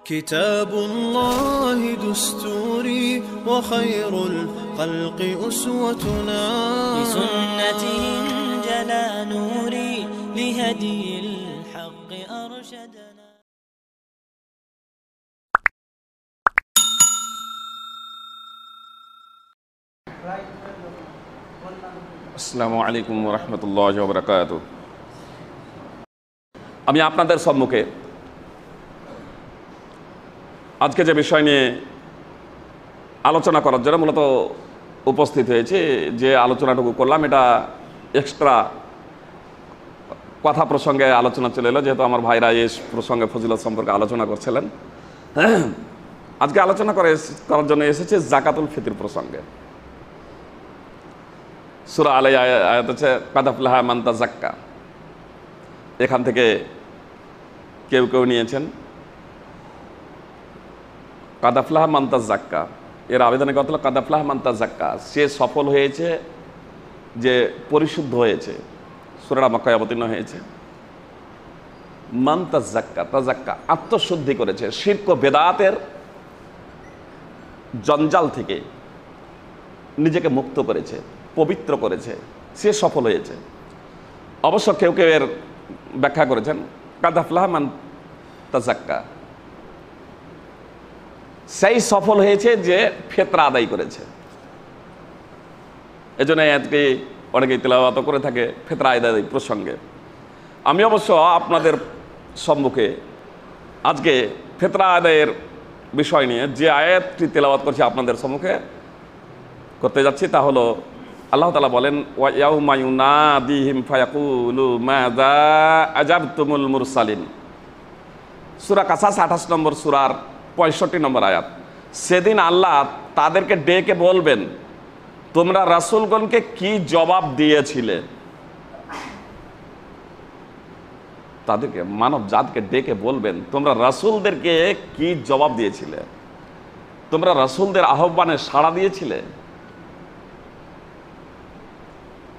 كتاب الله دستوري وخير الخلق أسوتنا بسنته انجلى نوري لهدي الحق أرشدنا. আসসালামু আলাইকুম ওয়া রাহমাতুল্লাহি ওয়া বারাকাতুহু। আমি আপনাদের সম্মুখে আজকে যে বিষয় নিয়ে আলোচনা করার জন্য মূলত উপস্থিত হয়েছে, যে আলোচনাটুকু করলাম এটা এক্সট্রা কথা প্রসঙ্গে আলোচনা চলে এলো, যেহেতু আমার ভাইরা এই প্রসঙ্গে ফজিলত সম্পর্কে আলোচনা করছিলেন। আজকে আলোচনা করার জন্য এসেছে জাকাতুল ফিতর প্রসঙ্গে। সূরা আলাই আয়াত হচ্ছে কাদ আফলাহা মান তাযাক্কা। এখান থেকে কেউ কেউ নিয়েছেন কাদ আফলাহা মান তাযাক্কা, এর আবেদনের কথা হলো কাদ আফলাহা মান তাযাক্কা, সে সফল হয়েছে যে পরিশুদ্ধ হয়েছে। সূরাটা মক্কায় অবতীর্ণ হয়েছে। মান তাযাক্কা, তাযাক্কা আত্মশুদ্ধি করেছে, শিরক ও বেদাতের জঞ্জাল থেকে নিজেকে মুক্ত করেছে, পবিত্র করেছে, সে সফল হয়েছে। অবশ্য কেউ কেউ এর ব্যাখ্যা করেছেন কাদ আফলাহা মান তাযাক্কা, সেই সফল হয়েছে যে ফিতরা আদায় করেছে। এজন্য আজকে অনেকেই তেলাওয়াত করে থাকে ফিতরা আদায় প্রসঙ্গে। আমি অবশ্য আপনাদের সম্মুখে আজকে ফিতরা আদায়ের বিষয় নিয়ে যে আয়াতটি তেলাওয়াত করছি আপনাদের সম্মুখে করতে যাচ্ছি, তা হলো আল্লাহ তাআলা বলেন ওয়া ইয়াউমা ইউনাদিহিম ফায়াকুলু মাযা আজাবতুমুল মুরসালিন। সূরা কাসাস 28 নম্বর সূরার 65 নম্বর আয়াত। সেদিন আল্লাহ তাদেরকে ডেকে বলবেন, তোমরা রাসূলগণকে কি জবাব দিয়েছিলে। তাদেরকে, মানব জাতকে ডেকে বলবেন, তোমরা রাসূলদেরকে কি জবাব দিয়েছিলে, তোমরা রাসূলদের আহ্বানে সাড়া দিয়েছিলে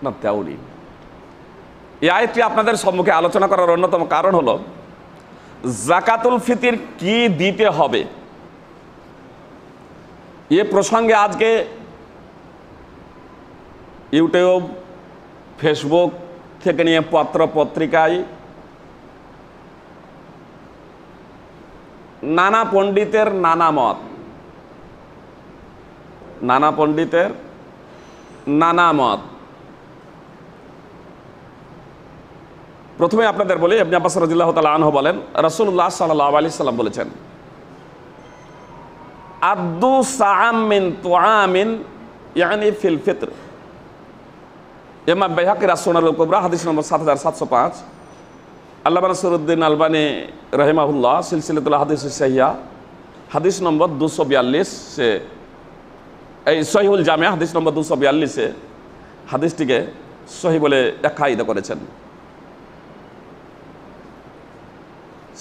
না দেওনি। এই আয়াতটি আপনাদের সম্মুখে আলোচনা করার অন্যতম কারণ হলো জাকাতুল ফিতর কি দিতে হবে। এ প্রসঙ্গে আজকে ইউটিউব, ফেসবুক থেকে নিয়ে পত্র পত্রিকায় নানা পণ্ডিতের নানা মত, নানা পণ্ডিতের নানা মত। প্রথমে আপনাদের বলি, ইবনে আব্বাস রাদিয়াল্লাহু তাআলা আনহু বলেন রাসূলুল্লাহ সাল্লাল্লাহু আলাইহি সাল্লাম বলেছেন, আদ্দু সাআম মিন তুআমিন ইয়ানি ফিল ফিতর। ইমাম বাইহাকী সুনানুল কুবরা হাদিস নম্বর 7705। আল্লামা নাসিরউদ্দিন আলবানী রাহিমাহুল্লাহ সিলসিলাতুল হাদিস সহিহা হাদিস নম্বর 242 সে এই সহিহুল জামিয়া হাদিস নম্বর 242 হাদিসটিকে সহিহ বলে আখ্যায়িত করেছেন।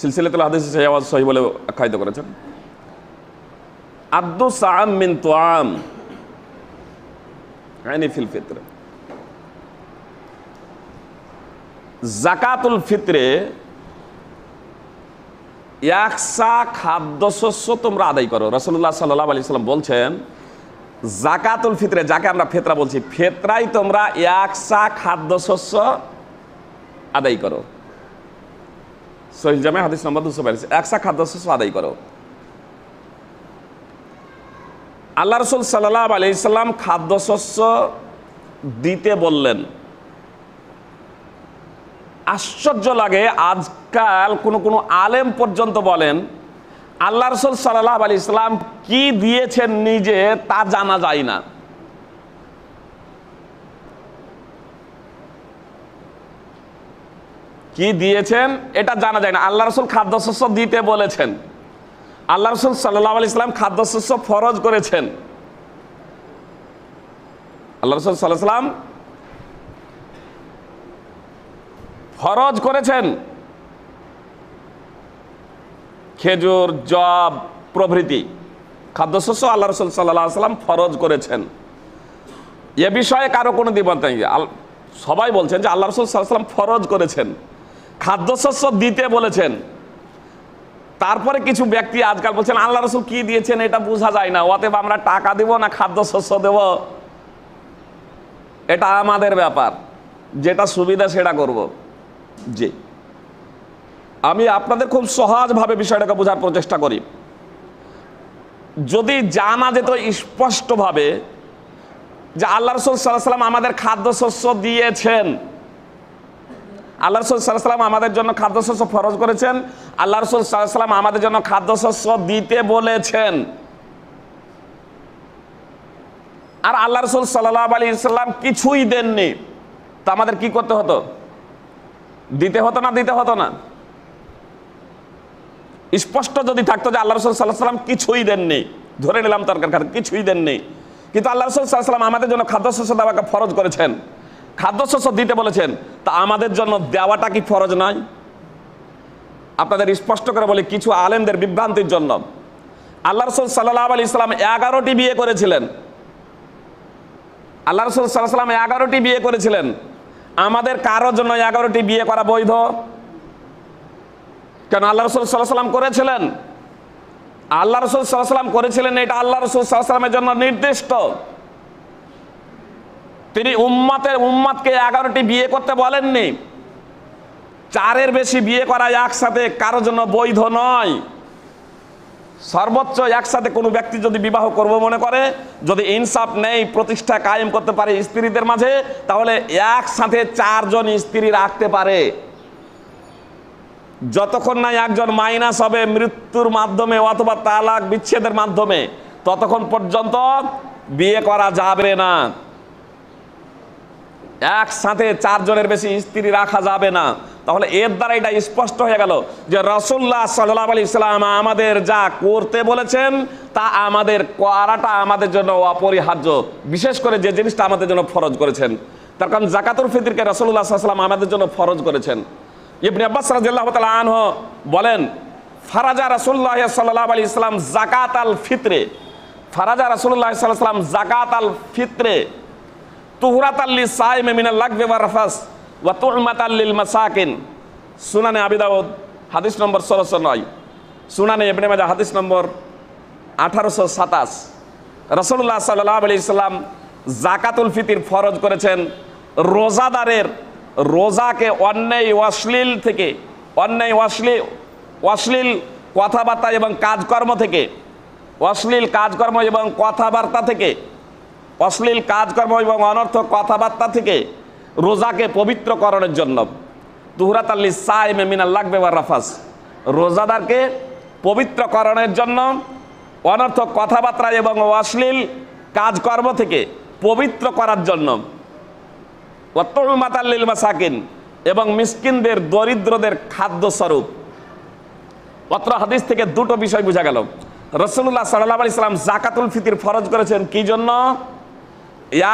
সিলসিলাতুল হাদিস সহিহ বলে আখ্যায়িত করেছেন। আদ্দু সাআম মিন তুআম ইয়ানি ফিল ফিতর। জাকাতুল ফিতরে একসা খাদ্যশস্য তোমরা আদায় করো। রাসূলুল্লাহ সাল্লাল্লাহু আলাইহি সাল্লাম বলছেন, জাকাতুল ফিতরে, যাকে আমরা ফিতরা বলছি, ফিতরাই তোমরা একসা খাদ্যশস্য আদায় করো। সহিহ জামিয়া হাদিস নম্বর 242, একসা খাদ্যশস্য আদায় করো। আল্লাহ রাসূল সাল্লাল্লাহু আলাইহি সাল্লাম খাদ্যশস্য দিতে বললেন। আশ্চর্য লাগে, আজকাল কোনো আলেম পর্যন্ত বলেন আল্লাহ রাসূল সাল্লাল্লাহু আলাইহি সাল্লাম কি দিয়েছেন নিজে তা জানা যায় না। কি দিয়েছেন এটা জানা যায় না। আল্লাহ রাসূল খাদ্যশস্য দিতে বলেছেন। আল্লাহ রাসূল সাল্লাল্লাহু আলাইহি সাল্লাম খাদ্যশস্য ফরজ করেছেন। আল্লাহ রাসূল সাল্লাল্লাহু আলাইহি সাল্লাম ফরজ করেছেন খেজুর, জব প্রভৃতি খাদ্যশস্য আল্লাহ রাসূল সাল্লাল্লাহু আলাইহি সাল্লাম ফরজ করেছেন। এ বিষয়ে কারো কোনো দ্বিমত নেই। সবাই বলছেন যে আল্লাহ রাসূল সাল্লাল্লাহু আলাইহি সাল্লাম ফরজ করেছেন, খাদ্যশস্য দিতে বলেছেন। তারপরে কিছু ব্যক্তি আজকাল বলছেন আল্লাহ রসুল কি দিয়েছেন এটা বোঝা যায় না, অতএব আমরা টাকা দেব না খাদ্যশস্য দেব, এটা আমাদের ব্যাপার, যেটা সুবিধা সেটা করব। জি, আমি আপনাদের খুব সহজভাবে বিষয়টাকে বোঝার প্রচেষ্টা করি। যদি জানা যেত স্পষ্টভাবে যে আল্লাহ রসুল সাল্লাল্লাহু আলাইহি ওয়াসাল্লাম আমাদের খাদ্যশস্য দিয়েছেন, আল্লাহ রসুল সাল্লাল্লাহু আলাইহি ওয়াসাল্লাম আমাদের জন্য খাদ্যশস্য ফরজ করেছেন, আল্লাহ রসুল সাল্লাল্লাহু আলাইহি ওয়াসাল্লাম আমাদের জন্য খাদ্যশস্য দিতে বলেছেন, আর আল্লাহ রসুল সাল্লাল্লাহু আলাইহি ওয়াসাল্লাম কিছুই দেননি, তা আমাদের কি করতে হতো? দিতে হতো না দিতে হতো না? স্পষ্ট যদি থাকতো যে আল্লাহ রসুল সাল্লাল্লাহু আলাইহি ওয়াসাল্লাম কিছুই দেননি, ধরে নিলাম তরকার খাতে কিছুই দেননি, কিন্তু আল্লাহ রসুল সাল্লাল্লাহু আলাইহি ওয়াসাল্লাম আমাদের জন্য খাদ্যশস্য দেওয়াকে ফরজ করেছেন, খাদ্যশস্য দিতে বলেছেন, তা আমাদের জন্য দেওয়াটা কি ফরজ নয়? আপনাদের স্পষ্ট করে বলি, কিছু আলেমদের বিভ্রান্তির জন্য আল্লাহ রসুল সাল্লাল্লাহু আলাইহি ওয়াসাল্লাম 11টি বিয়ে করেছিলেন, আল্লাহ রসুল সাল্লাল্লাহু আলাইহি ওয়াসাল্লাম 11টি বিয়ে করেছিলেন, আমাদের কারোর জন্য 11টি বিয়ে করা বৈধ? কেন আল্লাহ রসুল সাল্লাল্লাহু আলাইহি ওয়াসাল্লাম করেছিলেন, আল্লাহ রসুল সাল্লাল্লাহু আলাইহি ওয়াসাল্লাম করেছিলেন, এটা আল্লাহ রসুল সাল্লাল্লাহু আলাইহি ওয়াসাল্লামের জন্য নির্দিষ্ট। তিনি উম্মতকে 11টি বিয়ে করতে বলেননি। 4-এর বেশি বিয়ে করা একসাথে কারোর জন্য বৈধ নয়। সর্বোচ্চ একসাথে কোনো ব্যক্তি যদি বিবাহ করব মনে করে, যদি ইনসাফ নেই, প্রতিষ্ঠা কায়েম করতে পারে স্ত্রীদের মাঝে, তাহলে একসাথে 4 জন স্ত্রী রাখতে পারে। যতক্ষণ না একজন মাইনাস হবে মৃত্যুর মাধ্যমে অথবা তালাক বিচ্ছেদের মাধ্যমে, ততক্ষণ পর্যন্ত বিয়ে করা যাবে না। একসাথে 4 জনের বেশি স্ত্রী রাখা যাবে না। তাহলে এর দ্বারা এটা স্পষ্ট হয়ে গেল যে রাসূলুল্লাহ সাল্লাল্লাহু আলাইহি ওয়াসাল্লাম আমাদের যা করতে বলেছেন তা আমাদের করাটা আমাদের জন্য অপরিহার্য, বিশেষ করে যে জিনিসটা আমাদের জন্য ফরজ করেছেন। তার কারণ জাকাতুল ফিতরকে রাসূলুল্লাহ সাল্লাল্লাহু আলাইহি ওয়াসাল্লাম আমাদের জন্য ফরজ করেছেন। ইবনে আব্বাস রাদিয়াল্লাহু তাআলা আনহু বলেন, ফারাজা রাসূলুল্লাহ সাল্লাল্লাহু আলাইহি ওয়াসাল্লাম যাকাতাল ফিতরে, ফারাজা রাসূলুল্লাহ সাল্লাল্লাহু আলাইহি ওয়াসাল্লাম যাকাতাল ফিতরে তুহরাতাল লিসাইমি মিনাল লাগবি ওয়ার রাফাস ওয়া তু'মাতাল লিল মাসাকিন। সুনানে আবি দাউদ হাদিস নম্বর 1609, সুনানে ইবনে মাজাহ হাদিস নম্বর 1827। রাসূলুল্লাহ সাল্লাল্লাহু আলাইহি ওয়াসাল্লাম যাকাতুল ফিতর ফরজ করেছেন রোজাদারের রোজাকে অন্যায় অশ্লীল থেকে, অন্যায় অশ্লীল কথাবার্তা এবং কাজকর্ম থেকে, অশ্লীল কাজকর্ম এবং কথাবার্তা থেকে, অশ্লীল কাজকর্ম এবং অনর্থক কথাবার্তা থেকে রোজাকে পবিত্রকরণের জন্য। তুহরাতাল লিসাইমি মিনাল লাগবি ওয়ার রাফাস, রোজাদারকে পবিত্রকরণের জন্য অনর্থক কথাবার্তা এবং অশ্লীল কাজকর্ম থেকে পবিত্র করার জন্য। ওয়া তু'মাতাল লিল মাসাকিন, এবং মিসকিনদের দরিদ্রদের খাদ্যস্বরূপ। অত্র হাদিস থেকে দুটো বিষয় বোঝা গেল। রাসূলুল্লাহ সাল্লাল্লাহু আলাইহি ওয়াসাল্লাম যাকাতুল ফিতর ফরজ করেছেন কি জন্য?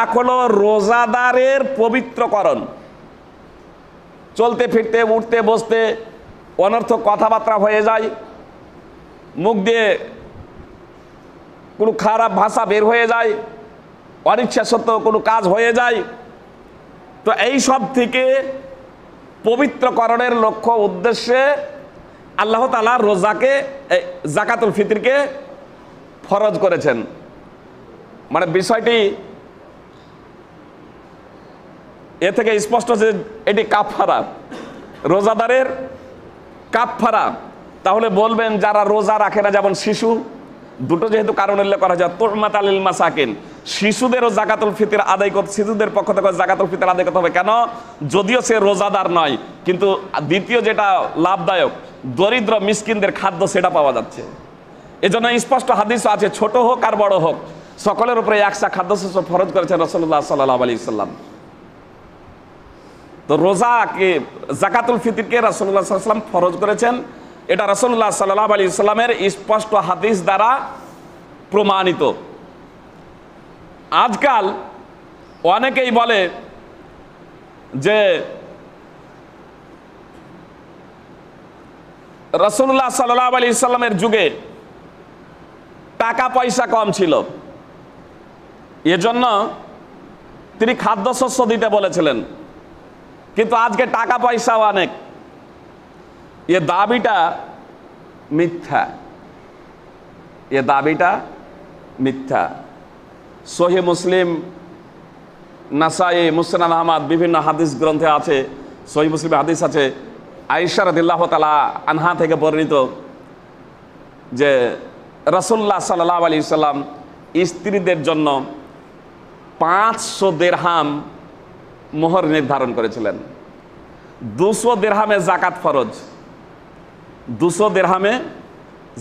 এক হলো রোজাদারের পবিত্রকরণ, চলতে ফিরতে উঠতে বসতে অনর্থক কথাবার্তা হয়ে যায়, মুখ দিয়ে কোনো খারাপ ভাষা বের হয়ে যায়, অনিচ্ছা সত্ত্বেও কোনো কাজ হয়ে যায়, তো এই সব থেকে পবিত্রকরণের লক্ষ্য উদ্দেশ্যে আল্লাহ তাআলা রোজাকে, যাকাতুল ফিতরকে ফরজ করেছেন। মানে বিষয়টি এ থেকে স্পষ্ট যে এটি কাফারা, রোজাদারের কাফারা। তাহলে বলবেন যারা রোজা রাখে না, যেমন শিশু, দুটো যেহেতু কারণ উল্লেখ করা যায়, তু'মাতাল লিল মাসাকিন, শিশুদেরও যাকাতুল ফিতর আদায় করতে, শিশুদের পক্ষ থেকে যাকাতুল ফিতর আদায় করতে হবে। কেন? যদিও সে রোজাদার নয়, কিন্তু দ্বিতীয় যেটা লাভদায়ক, দরিদ্র মিসকিনদের খাদ্য সেটা পাওয়া যাচ্ছে। এজন্য স্পষ্ট হাদিস আছে, ছোট হোক আর বড় হোক সকলের উপরে একসা খাদ্যশস্য ফরজ করেছেন রাসূলুল্লাহ সাল্লাল্লাহু আলাইহি ওয়াসাল্লাম। তো রোজাকে, যাকাতুল ফিতরকে রাসূলুল্লাহ সাল্লাল্লাহু আলাইহি ওয়াসাল্লাম ফরজ করেছেন, এটা রাসূলুল্লাহ সাল্লাল্লাহু আলাইহি ওয়াসাল্লামের স্পষ্ট হাদিস দ্বারা প্রমাণিত। আজকাল অনেকেই বলে যে রাসূলুল্লাহ সাল্লাল্লাহু আলাইহি ওয়াসাল্লামের যুগে টাকা পয়সা কম ছিল, এজন্য তিনি খাদ্যশস্য দিতে বলেছিলেন, কিন্তু আজকে টাকা পয়সাও অনেক। এ দাবিটা মিথ্যা, এ দাবিটা মিথ্যা। সহিহ মুসলিম, নাসাই, মুসনাদ আহমদ বিভিন্ন হাদিস গ্রন্থে আছে, সহিহ মুসলিমে হাদিস আছে, আয়েশা রাদিয়াল্লাহু তাআলা আনহা থেকে বর্ণিত যে রাসূলুল্লাহ সাল্লাল্লাহু আলাইহি সাল্লাম স্ত্রীদের জন্য 500 দিরহাম মোহর নির্ধারণ করেছিলেন। 200 দিরহামে যাকাত ফরজ, 200 দিরহামে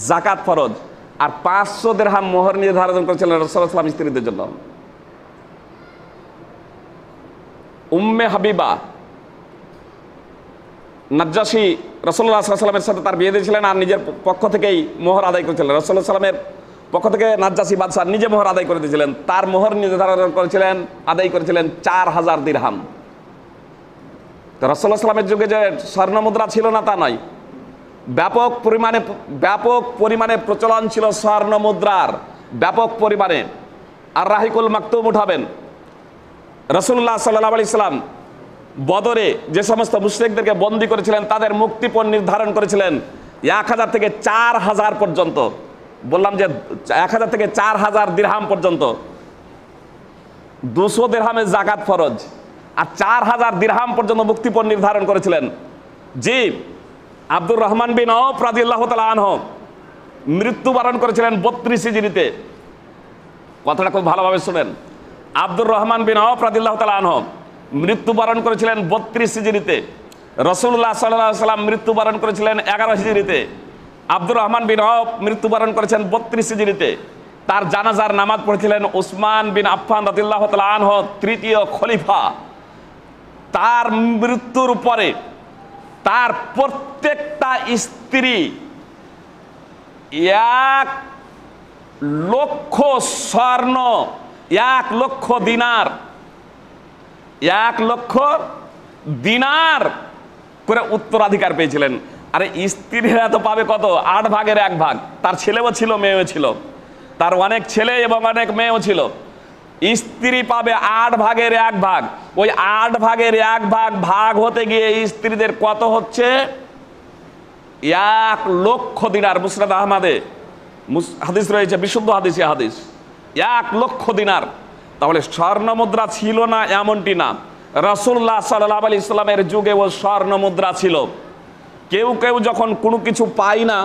যাকাত ফরজ, আর 500 দিরহাম মোহর নির্ধারণ করেছিলেন রাসূলুল্লাহ সাল্লাল্লাহু আলাইহি ওয়াসাল্লাম স্ত্রীদের জন্য। উম্মে হাবিবা নাজ্জাশী রাসূলুল্লাহ সাল্লাল্লাহু আলাইহি ওয়াসাল্লামের সাথে তার বিয়ে দিয়েছিলেন আর নিজের পক্ষ থেকেই মোহর আদায় করেছিলেন। রাসূলুল্লাহ সাল্লাল্লাহু আলাইহি ওয়াসাল্লামের পক্ষ থেকে নাজ্জাশী বাদশাহ নিজে মোহর আদায় করে দিয়েছিলেন। তার মোহর নির্ধারণ করেছিলেন, আদায় করেছিলেন 4000 দিরহাম। তো রাসূলুল্লাহ সাল্লাল্লাহু আলাইহি ওয়াসাল্লামের যুগে যে স্বর্ণ মুদ্রা ছিল না তা নয়, ব্যাপক পরিমাণে প্রচলন ছিল স্বর্ণ মুদ্রার, ব্যাপক পরিমাণে। আর রাহিকুল মাকতুম উঠাবেন, রাসূলুল্লাহ সাল্লাল্লাহু আলাইহি ওয়াসাল্লাম বদরে যে সমস্ত মুশরিকদেরকে বন্দী করেছিলেন তাদের মুক্তিপণ নির্ধারণ করেছিলেন 1000 থেকে 4000 পর্যন্ত। বললাম যে 1000 থেকে 4000 দিরহাম পর্যন্ত। 200 দিরহামে যাকাত ফরজ, আর 4000 দিরহাম পর্যন্ত মুক্তিপণ নির্ধারণ করেছিলেন। জি, আব্দুর রহমান বিন আওফ রাদিয়াল্লাহু তাআলা আনহু মৃত্যুবরণ করেছিলেন 32 হিজরিতে। কথাটা খুব ভালোভাবে শুনেন। আব্দুর রহমান বিন আওফ রাদিয়াল্লাহু তাআলা আনহু মৃত্যুবরণ করেছিলেন 32 হিজরিতে। রাসূলুল্লাহ সাল্লাল্লাহু আলাইহি ওয়াসাল্লাম মৃত্যুবরণ করেছিলেন 11 হিজরিতে। আব্দুর রহমান বিন আওফ মৃত্যুবরণ করেছেন 32 হিজরিতে। তার জানাজার নামাজ পড়েছিলেন উসমান বিন আফফান রাদিয়াল্লাহু তাআলা আনহু, তৃতীয় খলিফা। তার মৃত্যুর পরে তার প্রত্যেকটা স্ত্রী 1 লক্ষ স্বর্ণ, 1 লক্ষ দিনার, 1 লক্ষ দিনার করে উত্তরাধিকার পেয়েছিলেন। আরে স্ত্রীরা তো পাবে কত? 8 ভাগের 1 ভাগ। তার ছেলেও ছিল, মেয়েও ছিল, তার অনেক ছেলে এবং অনেক মেয়েও ছিল। স্ত্রী পাবে 8 ভাগের 1 ভাগ। ওই 8 ভাগের 1 ভাগ ভাগ হতে গিয়ে স্ত্রীদের কত হচ্ছে? 1 লক্ষ দিনার। মুসনাদ আহমদে হাদিস রয়েছে, বিশুদ্ধ হাদিসে হাদিস, 1 লক্ষ দিনার। তাহলে স্বর্ণ মুদ্রা ছিল না এমনটি না, রাসূলুল্লাহ সাল্লাল্লাহু আলাইহি ওয়াসাল্লামের যুগে ও স্বর্ণ মুদ্রা ছিল। কেউ কেউ যখন কোনো কিছু পায় না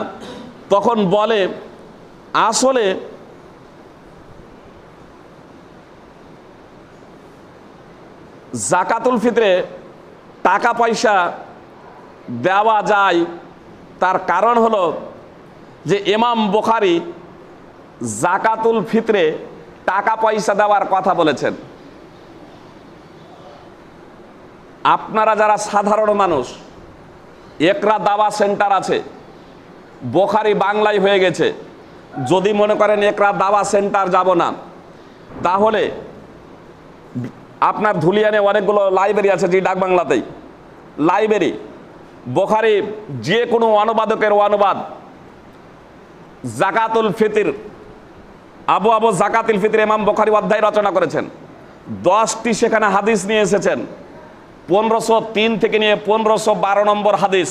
তখন বলে আসলে যাকাতুল ফিতরে টাকা পয়সা দেওয়া যায়। তার কারণ হলো যে ইমাম বুখারী যাকাতুল ফিতরে টাকা পয়সা দেওয়ার কথা বলেছেন। আপনারা যারা সাধারণ মানুষ, একরা দাওয়া সেন্টার আছে, বুখারী বাংলায় হয়ে গেছে। যদি মনে করেন একরা দাওয়া সেন্টার যাব না, তাহলে আপনার ধুলিয়ানে অনেকগুলো লাইব্রেরি আছে, যে ডাক বাংলাতেই লাইব্রেরি, বুখারী যে কোনো অনুবাদকের অনুবাদ, যাকাতুল ফিতর, আবু যাকাতুল ফিতর ইমাম বুখারী অধ্যায় রচনা করেছেন। 10টি সেখানে হাদিস নিয়ে এসেছেন, 1503 থেকে নিয়ে 1512 নম্বর হাদিস।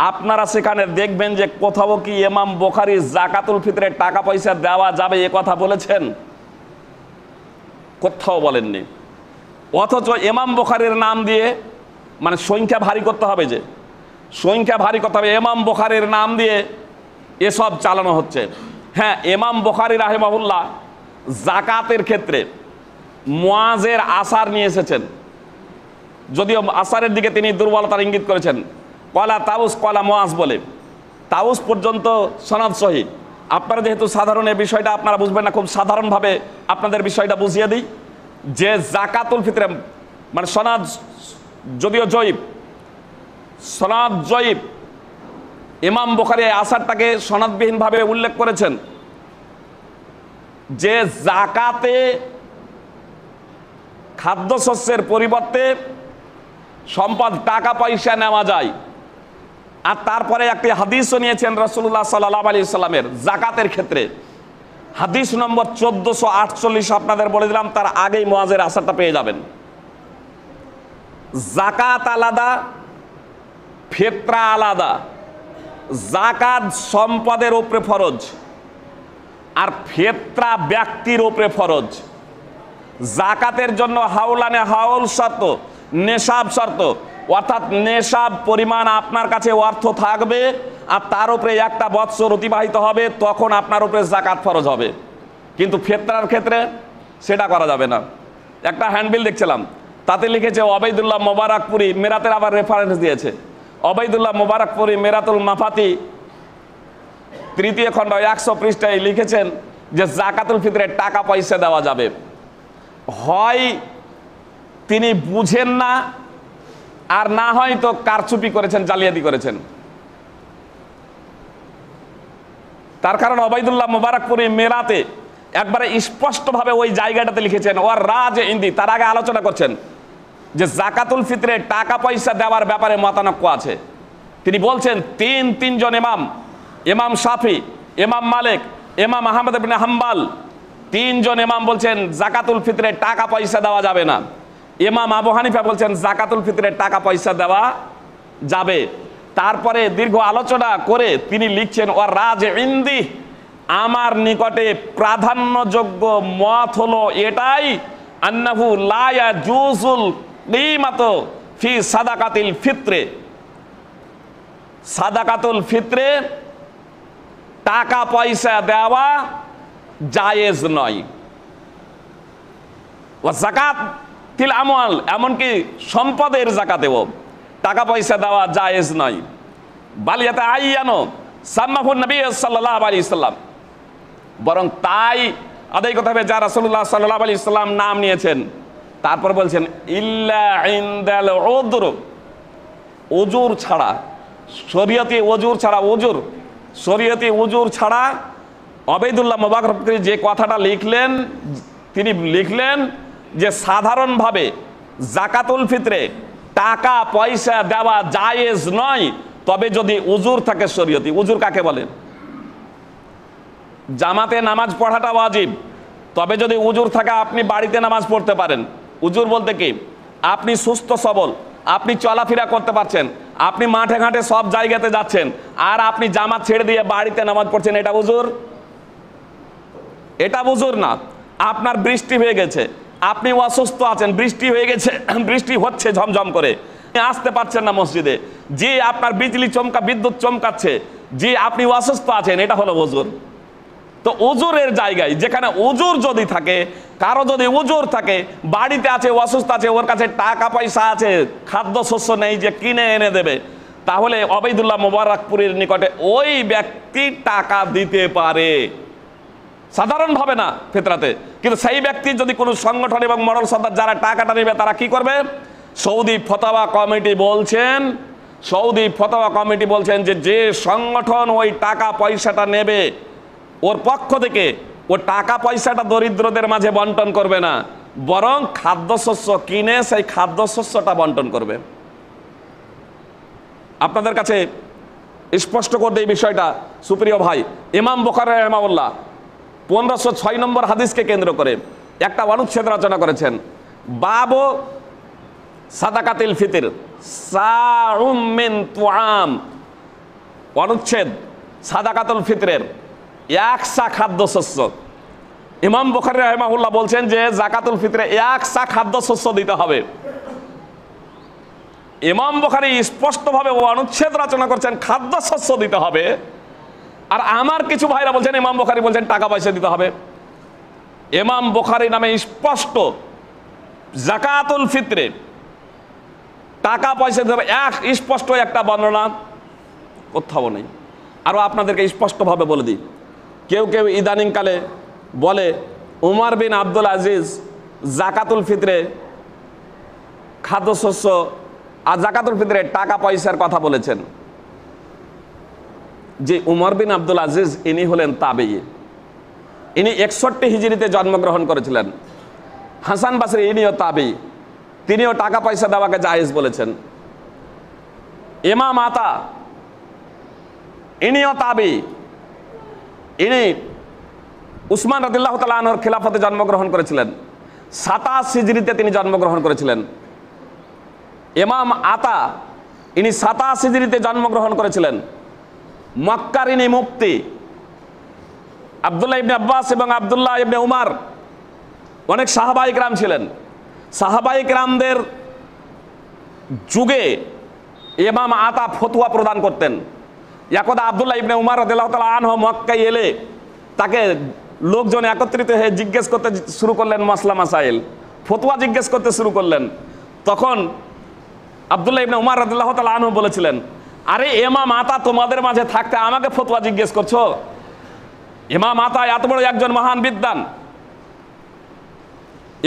আপনারা সেখানে দেখবেন যে কোথাও কি ইমাম বুখারী যাকাতুল ফিতরে টাকা পয়সা দেওয়া যাবে এ কথা বলেছেন? কোথাও বলেননি। অথচ ইমাম বুখারীর নাম দিয়ে, মানে সংখ্যা ভারী করতে হবে, যে সংখ্যা ভারী করতে হবে, ইমাম বুখারীর নাম দিয়ে এসব চালানো হচ্ছে। হ্যাঁ, ইমাম বুখারী রাহিমাহুল্লাহ যাকাতের ক্ষেত্রে মুয়াজের আসার নিয়ে এসেছেন, যদিও আসারের দিকে তিনি দুর্বলতার ইঙ্গিত করেছেন। কলা তাউস কলা মুয়াজ বলে, তাউস পর্যন্ত সনদ সহি। আপনারা যেহেতু সাধারণ এই বিষয়টা আপনারা বুঝবেন না, খুব সাধারণভাবে আপনাদের বিষয়টা বুঝিয়ে দিই যে যাকাতুল ফিতরে মানে সনদ যদিও জয়ীব, সনদ জয়ীব, ইমাম বুখারী এই আসারটাকে সনদবিহীনভাবে উল্লেখ করেছেন যে যাকাতে খাদ্যশস্যের পরিবর্তে সম্পদ টাকা পয়সা নেওয়া যায়। আর তারপরে একটি হাদিসও নিয়েছেন রাসূলুল্লাহ সাল্লাল্লাহু আলাইহি ওয়াসাল্লামের যাকাতের ক্ষেত্রে, হাদিস নম্বর 1448। আপনাদের বলে দিলাম, তার আগেই মুয়াজের আসারটা পেয়ে যাবেন। যাকাত আলাদা, ফিতরা আলাদা। জাকাত সম্পদের উপরে ফরজ, আর ফিতরা ব্যক্তির উপরে ফরজ। জাকাতের জন্য হাওলানে হাওল শর্ত, নেশাব শর্ত, অর্থাৎ নেশাব পরিমাণ আপনার কাছে অর্থ থাকবে আর তার উপরে একটা বৎসর অতিবাহিত হবে, তখন আপনার উপরে জাকাত ফরজ হবে। কিন্তু ফিতরার ক্ষেত্রে সেটা করা যাবে না। একটা হ্যান্ডবিল দেখছিলাম, তাতে লিখেছে ওবায়দুল্লাহ মোবারকপুরি, মেরাতের আবার রেফারেন্স দিয়েছে। ওবায়দুল্লাহ মোবারকপুরি মেরাতুল মাফাতি 3য় খণ্ড 100 পৃষ্ঠায় লিখেছেন যে জাকাতুল ফিতরের টাকা পয়সা দেওয়া যাবে। হয় তিনি বুঝেন না, আর না হয় তো কারচুপি করেছেন, জালিয়াতি করেছেন। তার কারণ ওবায়দুল্লাহ মোবারকপুরি মেরাতে একবারে স্পষ্টভাবে ওই জায়গাটাতে লিখেছেন ওর রাজ ইন্দি। তার আগে আলোচনা করছেন যে জাকাতুল ফিতরে টাকা পয়সা দেওয়ার ব্যাপারে মতানক্য আছে। তিনি বলছেন তিনজন ইমাম, ইমাম শাফি, ইমাম মালিক, ইমাম আহমদ ইবনে হাম্বল, 3 জন ইমাম বলছেন জাকাতুল ফিতরে টাকা পয়সা দেওয়া যাবে না। ইমাম আবু হানিফা বলছেন জাকাতুল ফিতরে টাকা পয়সা দেওয়া যাবে। তারপরে দীর্ঘ আলোচনা করে তিনি লিখছেন ওর রাজ ইন্দি, আমার নিকটে প্রাধান্যযোগ্য মত হলো এটাই, আন্নাহু লা ইয়াজুজুল কিমাত ফি সাদাকাতিল ফিতরে, সাদাকাতুল ফিতরে টাকা পয়সা দেওয়া জায়েজ নয়। ও যাকাত তিল আমওয়াল, এমনকি সম্পদের যাকাতেও টাকা পয়সা দেওয়া জায়েজ নয়। বালিয়াতে আইয়ানো সাম্মাহু নবী সাল্লাল্লাহু আলাইহি সাল্লাম, বরং তাই আদায় করতে হবে যা রাসূলুল্লাহ সাল্লাল্লাহু আলাইহি সাল্লাম নাম নিয়েছেন। তারপর বলছেন ইল্লা ইনদাল উযর, উজুর ছাড়া, শরীয়তি উজুর ছাড়া, শরীয়তি উজুর ছাড়া। ওবায়দুল্লাহ মোবারকপুরি যে কথাটা লিখলেন, তিনি লিখলেন যে সাধারণভাবে জাকাতুল ফিতরে টাকা পয়সা দেওয়া জায়েজ নয়, তবে যদি উজুর থাকে শরীয়তি। উজুর কাকে বলে? জামাতে নামাজ পড়াটা ওয়াজিব, তবে যদি উজুর থাকে আপনি বাড়িতে নামাজ পড়তে পারেন। উজুর বলতে কি? আপনি সুস্থ সবল, আপনি চলাফেরা করতে পারছেন, আপনি মাঠে ঘাটে সব জায়গাতে যাচ্ছেন, আর আপনি জামাত ছেড়ে দিয়ে বাড়িতে নামাজ পড়ছেন, এটা উজুর? এটা উজুর না। আপনার বৃষ্টি হয়ে গেছে, আপনি অসুস্থ আছেন, বৃষ্টি হয়ে গেছে, বৃষ্টি হচ্ছে ঝমঝম করে, আসতে পারছেন না মসজিদে, যে আপনার বিজলি বিদ্যুৎ চমকাচ্ছে, যে আপনি অসুস্থ আছেন, এটা হলো উজুর। তো উজুরের জায়গায়, যেখানে উজুর যদি থাকে, কারো যদি উজুর থাকে, বাড়িতে আছে, অসুস্থ আছে, ওর কাছে টাকা পয়সা আছে, খাদ্যশস্য নেই যে কিনে এনে দেবে, তাহলে ওবায়দুল্লাহ মোবারকপুরীর নিকটে ওই ব্যক্তি টাকা দিতে পারে, সাধারণভাবে না ফিতরাতে। কিন্তু সেই ব্যক্তি যদি কোনো সংগঠন এবং মডেল সর্দার যারা টাকাটা নেবে, তারা কি করবে? সৌদি ফতোয়া কমিটি বলছেন যে সংগঠন ওই টাকা পয়সাটা নেবে, ওর পক্ষ থেকে ও টাকা পয়সাটা দরিদ্রদের মাঝে বন্টন করবে না, বরং খাদ্যশস্য কিনে সেই খাদ্যশস্যটা বন্টন করবে। আপনাদের কাছে স্পষ্ট করতে এই বিষয়টা, সুপ্রিয় ভাই, ইমাম বুখারী রাহিমাহুল্লাহ 1506 নম্বর হাদিসকে কেন্দ্র করে একটা অনুচ্ছেদ রচনা করেছেন, বাবু সাদাকাতিল ফিতর সাউম মিন তুআম। অনুচ্ছেদ সাদাকাতুল ফিতরের 1 সা খাদ্যশস্য। ইমাম বুখারী রাহিমাহুল্লাহ বলছেন যে জাকাতুল ফিতরে 1 সা খাদ্যশস্য দিতে হবে। ইমাম বুখারী স্পষ্টভাবে অনুচ্ছেদ রচনা করছেন খাদ্যশস্য দিতে হবে, আর আমার কিছু ভাইরা বলছেন, ইমাম বুখারী বলছেন টাকা পয়সা দিতে হবে। ইমাম বুখারী নামে স্পষ্ট জাকাতুল ফিতরে টাকা পয়সা দিতে হবে, স্পষ্ট একটা বর্ণনা কোথাও নেই। আরও আপনাদেরকে স্পষ্টভাবে বলে দিই, কেউ ইদানিংকালে বলে উমর বিন আব্দুল আজিজ জাকাতুল ফিতরে খাদ্যশস্য আর জাকাতুল ফিতরে টাকা পয়সার কথা বলেছেন। যে উমর বিন আব্দুল আজিজ ইনি হলেন তাবেঈ, ইনি 61 হিজরিতে জন্মগ্রহণ করেছিলেন। হাসান বাসরি ইনিও তাবেঈ, তিনিও টাকা পয়সা দেওয়াকে জায়েজ বলেছেন। ইমাম আতা ইনিও তাবেঈ, ইনি উসমান রাদিয়াল্লাহু তাআলা আনহুর খিলাফতে জন্মগ্রহণ করেছিলেন। 27 হিজরিতে তিনি জন্মগ্রহণ করেছিলেন। ইমাম আতা ইনি 27 হিজরিতে জন্মগ্রহণ করেছিলেন। মক্কারিনী মুফতি আব্দুল্লাহ ইবনে আব্বাস এবং আব্দুল্লাহ ইবনে উমার অনেক সাহাবায়ে কেরাম ছিলেন। সাহাবায়ে কেরামদের যুগে ইমাম আতা ফতোয়া প্রদান করতেন। একদা আব্দুল্লাহ ইবনে উমার রাদিয়াল্লাহু তাআলা আনহু মক্কায় এলে তাকে লোকজন একত্রিত হয়ে জিজ্ঞেস করতে শুরু করলেন, মাসলা মাসাইল, ফতোয়া জিজ্ঞেস করতে শুরু করলেন। তখন আব্দুল্লাহ ইবনে উমার রাদিয়াল্লাহু তাআলা আনহু বলেছিলেন, আরে ইমাম আতা তোমাদের মাঝে থাকতে আমাকে ফতোয়া জিজ্ঞেস করছো? ইমাম আতা এত বড় একজন মহান বিদ্বান,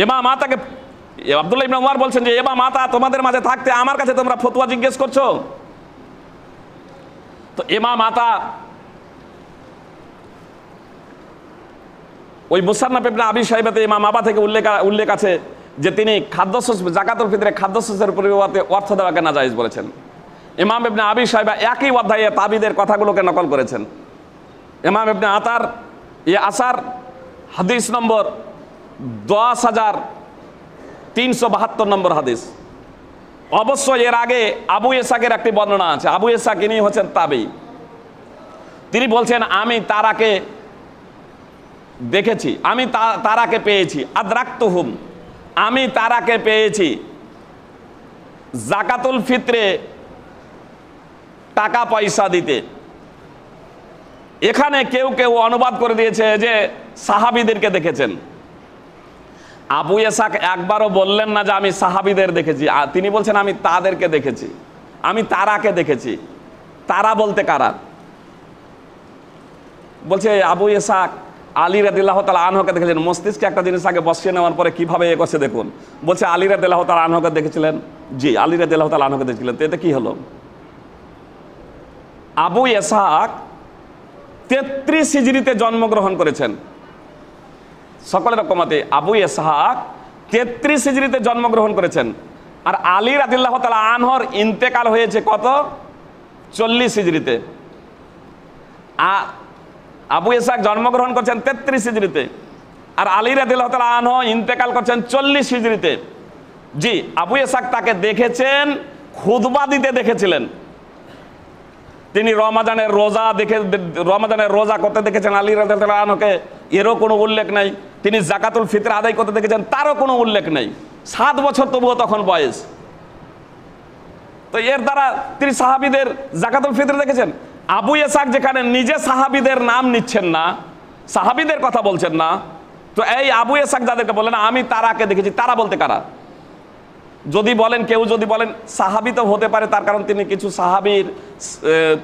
ইমাম আতাকে, আব্দুল্লাহ ইবনে উমার বলছেন যে ইমাম আতা তোমাদের মাঝে থাকতে আমার কাছে তোমরা ফতোয়া জিজ্ঞেস করছো? তো ইমাম আতা ওই মুসান্নাফ ইবনে আবি শাইবাতে ইমাম আবা থেকে উল্লেখ আছে যে তিনি খাদ্যশস্য, জাকাতুল ফিতরে খাদ্যশস্যের পরিবর্তে অর্থ দেওয়াকে নাজায়েজ বলেছেন। ইমাম ইবনে আবি শাইবা একই অধ্যায়ে তাবিদের কথাগুলোকে নকল করেছেন। ইমাম ইবনে আতার এ আসার হাদিস নম্বর 10,372 নম্বর হাদিস। অবশ্যই এর আগে আবু ইসহাকের একটি বর্ণনা আছে। আবু ইসহাক ইনি হচ্ছেন তাবি। তিনি বলছেন আমি তারাকে দেখেছি, আমি তারাকে পেয়েছি, আদরাকতুহুম, আমি তারাকে পেয়েছি জাকাতুল ফিতরে টাকা পয়সা দিতে। এখানে কেউ কেউ অনুবাদ করে দিয়েছে যে সাহাবীদেরকে দেখেছেন। আবু ইসহাক একবারও বললেন না যে আমি সাহাবীদের দেখেছি, তিনি বলছেন আমি তাদেরকে দেখেছি, আমি তারাকে দেখেছি। তারা বলতে কারা? বলছে আবু ইসহাক আলী রাদিয়াল্লাহু তাআলা আনহুকে দেখেছেন। মস্তিষ্কে একটা জিনিস আগে বসিয়ে নেওয়ার পরে কিভাবে এ করছে দেখুন। বলছে আলী রাদিয়াল্লাহু তাআলা আনহুকে দেখেছিলেন? জি, আলী রাদিয়াল্লাহু তাআলা আনহুকে দেখেছিলেন। তো এতে কি হলো? আবু ইসহাক 33 হিজরিতে জন্মগ্রহণ করেছেন। সকলের রকমাতে আবু ইসহাক 33 হিজরিতে জন্মগ্রহণ করেছেন। আর আলী রাদিয়াল্লাহু তাআলা আনহুর ইন্তেকাল হয়েছে কত? 40 হিজরিতে। আবু ইসহাক জন্মগ্রহণ করছেন 33 হিজরিতে, আর আলী রাদিয়াল্লাহু তাআলা আনহু ইন্তেকাল করছেন 40 হিজরিতে। জি, আবু ইসহাক তাকে দেখেছেন, খুতবা দিতে দেখেছিলেন। তিনি রমাদানের রোজা করতে দেখেছেন আলী রাদিয়াল্লাহু তাআলা আনহুকে, এরও কোনো উল্লেখ নাই। তিনি জাকাতুল ফিতর আদায় করতে দেখেছেন, তারও কোনো উল্লেখ নেই। 7 বছর তবুও তখন বয়স। তো এর দ্বারা তিনি সাহাবীদের জাকাতুল ফিতর দেখেছেন। আবু ইসহাক যেখানে নিজে সাহাবীদের নাম নিচ্ছেন না, সাহাবীদের কথা বলছেন না, তো এই আবু ইসহাক যাদেরকে বলেন আমি তারাকে দেখেছি, তারা বলতে কারা? যদি বলেন, কেউ যদি বলেন সাহাবী তো হতে পারে, তার কারণ তিনি কিছু সাহাবীর,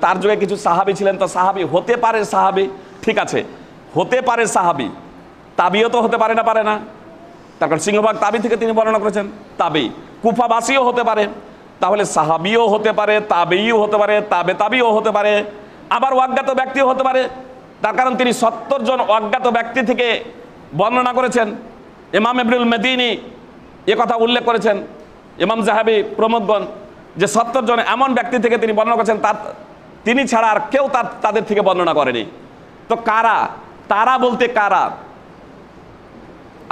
তার যুগে কিছু সাহাবী ছিলেন, তো সাহাবী হতে পারে, সাহাবী ঠিক আছে, হতে পারে সাহাবী, তাবিও তো হতে পারে না, পারে না। তার কারণ সিংহভাগ তাবি থেকে তিনি বর্ণনা করেছেন, তাবি। কুফাবাসীও হতে পারে, তাহলে সাহাবিও হতে পারে, তাবেইও হতে পারে, তাবিও হতে পারে, আবার অজ্ঞাত ব্যক্তিও হতে পারে। তার কারণ তিনি 70 জন অজ্ঞাত ব্যক্তি থেকে বর্ণনা করেছেন। ইমাম ইবনুল মদিনী এ কথা উল্লেখ করেছেন, ইমাম যাহাবী প্রমোদগণ, যে 70 জন এমন ব্যক্তি থেকে তিনি বর্ণনা করেছেন, তিনি ছাড়া আর কেউ তাদের থেকে বর্ণনা করেনি। তো কারা? তারা বলতে কারা?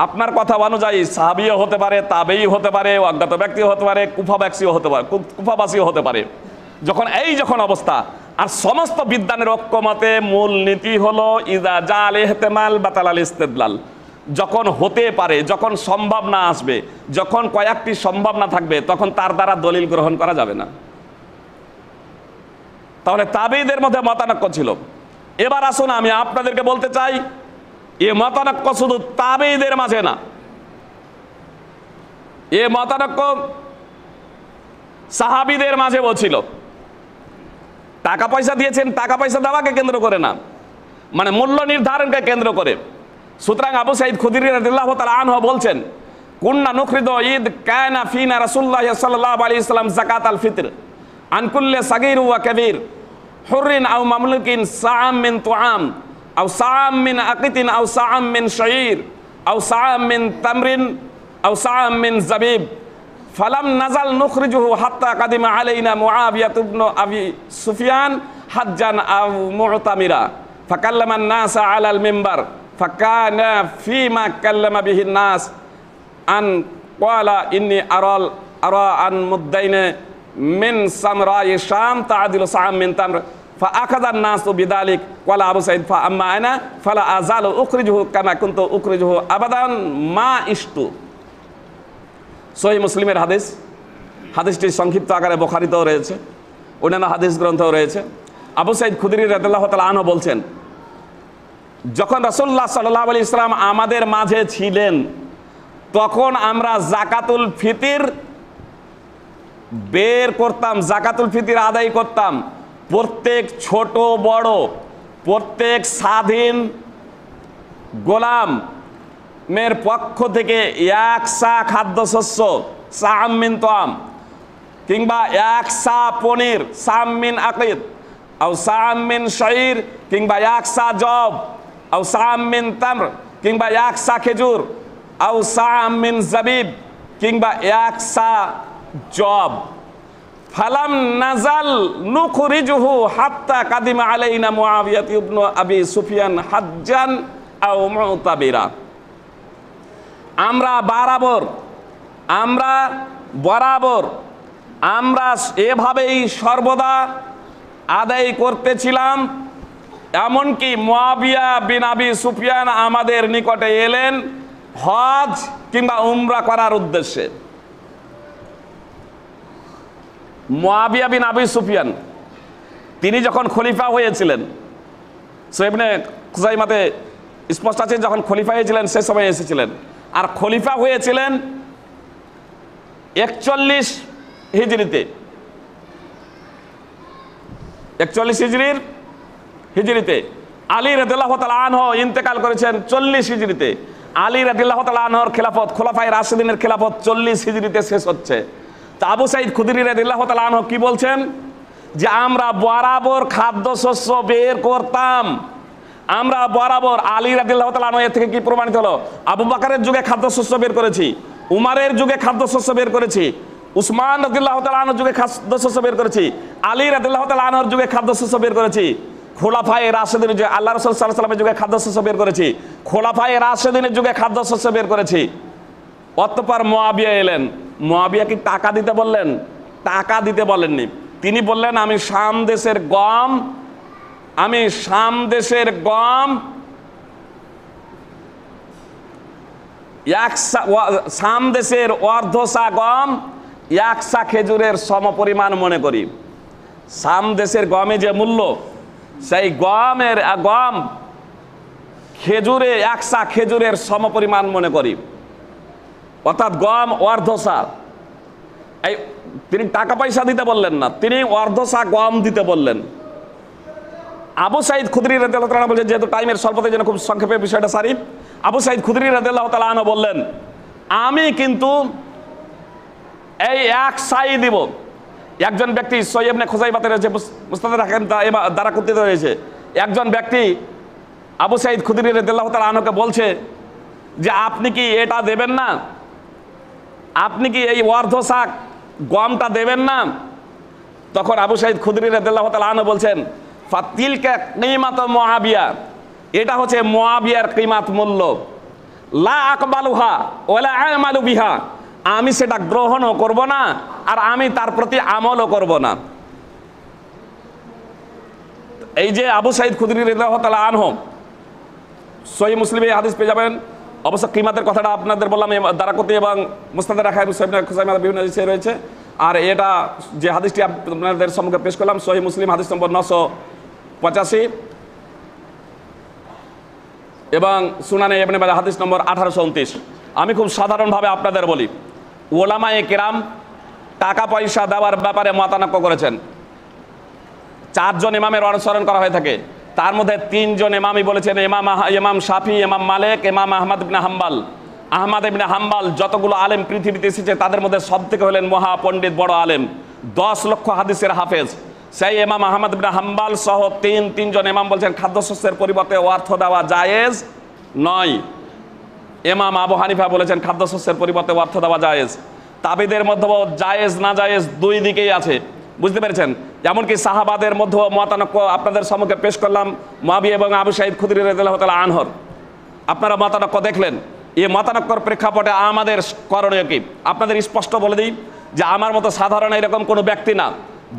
আপনার কথা অনুযায়ী সাহাবীও হতে পারে, তাবেই হতে পারে, অজ্ঞাত ব্যক্তিও হতে পারে, কুফাবাসীও হতে পারে, কুফাবাসীও হতে পারে। যখন অবস্থা, আর সমস্ত বিদ্বানের ঐক্যমতে মূল নীতি হলো ইজা জাল ইহতিমাল বাতালাল ইস্তিদলাল। যখন হতে পারে, যখন সম্ভাবনা আসবে, যখন কয়েকটি সম্ভাবনা থাকবে, তখন তার দ্বারা দলিল গ্রহণ করা যাবে না। তাহলে তাবেঈদের মধ্যে মতানৈক্য ছিল। এবার আসুন আমি আপনাদেরকে বলতে চাই, এ মতানৈক্য শুধু তাবেঈদের মাঝে না, এ মতানৈক্য সাহাবীদের মাঝেও ছিল। টাকা পয়সা দিয়েছেন, টাকা পয়সা দেওয়াকে কেন্দ্র করে না, মানে মূল্য নির্ধারণকে কেন্দ্র করে। সুতরাং আবু সাঈদ খুদরি রাদিয়াল্লাহু তাআলা আনহু বলছেন, কুন্না নুখরিদু ঈদ কানা ফিনা রাসূলুল্লাহ সাল্লাল্লাহু আলাইহি ওয়াসাল্লাম যাকাতাল ফিতর আন কুল্লি সাগীর ওয়া কাবীর হুররিন আও মামলুকিন সাআম মিন তুআম আও সাআম মিন আকিতিন আও সাআম মিন শাঈর আও সাআম মিন তামরিন আও সাআম মিন জাবিব ফালাম নাজাল নুখরিজুহু হাত্তা কাদিমা আলাইনা মুআবিয়া ইবনে আবি সুফিয়ান হাজ্জান আও মুতামিরা ফাকাল্লামা আন-নাস আলাল মিম্বার ফাকানা ফীমা কাল্লামা বিহিন নাস আন ক্বালা ইন্নী আরা আন মুদাইনা মিন সামরাই শাম তা'দিলু সা'আম মিন তামর ফাআখাযান নাসু বিযালিক ওয়ালা আবু সাঈদ ফাআম্মা আনা ফালা আযালু উখরিজুহু কামা কুনতু উখরিজুহু আবাদান মা ইশতু। সহিহ মুসলিমের হাদিস। হাদিসটি সংক্ষিপ্ত আকারে বুখারীতেও রয়েছে, অন্যান্য হাদিস গ্রন্থেও রয়েছে। আবু সাঈদ খুদরি রাদিয়াল্লাহু তাআলা আনহু বলছেন, যখন রাসূলুল্লাহ সাল্লাল্লাহু আলাইহি ওয়াসাল্লাম আমাদের মাঝে ছিলেন তখন আমরা যাকাতুল ফিতর বের করতাম, যাকাতুল ফিতর আদায় করতাম। প্রত্যেক ছোট বড়, প্রত্যেক স্বাধীন গোলামের পক্ষ থেকে এক সা খাদ্যশস্য সাম মিন তাম, কিংবা এক সা পনির সাম মিন আকিদ, আও সাম মিন শাইর, কিংবা এক সা জব, আও সাম মিন তামর, কিংবা এক সা খেজুর, আও সাম মিন জাবিব, কিংবা এক সা জব। ফালাম নাজাল নুখরিজুহু হাত্তা কাদিমা আলাইনা মুআবিয়া ইবনে আবি সুফিয়ান হাজ্জান আও মুতাবিরা। আমরা বরাবর আমরা এভাবেই সর্বদা আদায় করতেছিলাম, এমনকি মুআবিয়া বিন আবি সুফিয়ান আমাদের নিকটে এলেন হজ কিংবা উমরা করার উদ্দেশ্যে। মুআবিয়া বিন আবি সুফিয়ান তিনি যখন খলিফা হয়েছিলেন, ইবনে খুজাইমাতে স্পষ্ট আছে যখন খলিফা হয়েছিলেন সে সময় এসেছিলেন, আর খলিফা হয়েছিলেন 41 হিজরিতে। 41 হিজরিতে আলী রাদিয়াল্লাহু তাআলা আনহু ইন্তেকাল করেছেন 40 হিজরিতে। আলী রাদিয়াল্লাহু তাআলা আনহুর খেলাফত, খোলাফায়ে রাশিদিনের খেলাফত 40 হিজরিতে শেষ হচ্ছে। তা আবু সাঈদ খুদরি রাদিয়াল্লাহু তাআলা আনহু কি বলছেন, যে আমরা বরাবর খাদ্যশস্য বের করতাম, আমরা বরাবর। আলী রাদিয়াল্লাহু তাআলা আনহু এর থেকে কি প্রমাণিত হলো? আবু বকরের যুগে খাদ্যশস্য বের করেছি, উমারের যুগে খাদ্যশস্য বের করেছি, উসমান রাদিয়াল্লাহু তাআলা আনহুর যুগে খাদ্যশস্য বের করেছি, আলী রাদিয়াল্লাহু তাআলা আনহুর যুগে খাদ্যশস্য বের করেছি, খোলাফায়ে রাশিদিনের যুগে আল্লাহ রাসূল সাল্লাল্লাহু আলাইহি ওয়াসাল্লামের যুগে খাদ্যশস্য বের করেছি, খোলাফায়ে রাশিদিনের যুগে খাদ্যশস্য বের করেছি। অতঃপর মুআবিয়া এলেন। মুআবিয়া কি টাকা দিতে বললেন? টাকা দিতে বলেননি। তিনি বললেন, আমি শাম দেশের গম শাম দেশের অর্ধসা গম একসা খেজুরের সমপরিমাণ মনে করি। শাম দেশের গমে যে মূল্য, সেই গম খেজুরে একসা খেজুরের সমপরিমাণ মনে করি, অর্থাৎ গম অর্ধসা। এই তিনি টাকা পয়সা দিতে বললেন না, তিনি অর্ধসা গম দিতে বললেন। আবু সাঈদ খুদরি রাদিয়াল্লাহু তাআলা বলছেন, যেহেতু টাইমের স্বল্পতার জন্য খুব সংক্ষেপে বিষয়টা সারি। আবু সাঈদ খুদরি রাদিয়াল্লাহু তাআলা আনহু বললেন, আমি কিন্তু এই এক সাই দিব। একজন ব্যক্তি সহিহ ইবনে খুজাইমাতে রয়েছে, মুসনাদে রাখেন দারাকুতিতে রয়েছে, একজন ব্যক্তি আবু সাঈদ খুদরি রাদিয়াল্লাহু তাআলা আনহুকে বলছে যে আপনি কি এটা দেবেন না, আপনি কি এই অর্ধসা গমটা দেবেন না? তখন আবু সাঈদ খুদরি রাদিয়াল্লাহু তাআলা আনহু বলছেন, ফাতিলকা কিমাত মুআবিয়া, এটা হচ্ছে মুআবিয়ার কিমাত মূল্য, লা আকবালুহা ওয়ালা আমালু বিহা, আমি সেটা গ্রহণও করব না আর আমি তার প্রতি আমলও করব না। এই যে আবু সাঈদ খুদরি রাদিয়াল্লাহু তাআলা আনহু, সহিহ মুসলিমে হাদিস পেয়ে যাবেন। অবশ্য কিমাতের কথাটা আপনাদের বললাম, দারাকুতি এবং মুসনাদে রাখা খুজাইমাতে বিভিন্ন হাদিসে রয়েছে। আর এটা যে হাদিসটি আপনাদের সম্মুখে পেশ করলাম, সহিহ মুসলিম হাদিস নম্বর 985 এবং সুনানে ইবনে মাজাহ হাদিস নম্বর 1829। আমি খুব সাধারণভাবে আপনাদের বলি, ওলামায়ে কেরাম টাকা পয়সা দেওয়ার ব্যাপারে মতানক্য করেছেন। 4 জন ইমামের অনুসরণ করা হয়ে থাকে, তার মধ্যে 3 জন ইমামই বলেছেন, ইমাম শাফি, ইমাম মালিক, ইমাম আহমদ ইবনে হাম্বল। আহমদ ইবনে হাম্বল যতগুলো আলেম পৃথিবীতে এসেছে তাদের মধ্যে সবথেকে হলেন মহাপণ্ডিত, বড় আলেম, 10 লক্ষ হাদিসের হাফেজ। সেই ইমাম আহমদ ইবনে হাম্বল সহ 3 জন ইমাম বলছেন খাদ্যশস্যের পরিবর্তে অর্থ দেওয়া জায়েজ নয়। ইমাম আবু হানিফা বলেছেন খাদ্যশস্যের পরিবর্তে অর্থ দেওয়া জায়েজ। তাবিদের মধ্যে জায়েজ না জায়েজ দুই দিকেই আছে, বুঝতে পেরেছেন? এমনকি সাহাবাদের মধ্যে মতানক্য আপনাদের সম্মুখে পেশ করলাম, মুআবিয়া এবং আবু সাঈদ খুদরি রাদিয়াল্লাহু তাআলা আনহুর। আপনারা মতানক্য দেখলেন, এই মতানক্যর প্রেক্ষাপটে আমাদের করণীয় কি আপনাদের স্পষ্ট বলে দিই, যে আমার মতো সাধারণ এরকম কোনো ব্যক্তি না,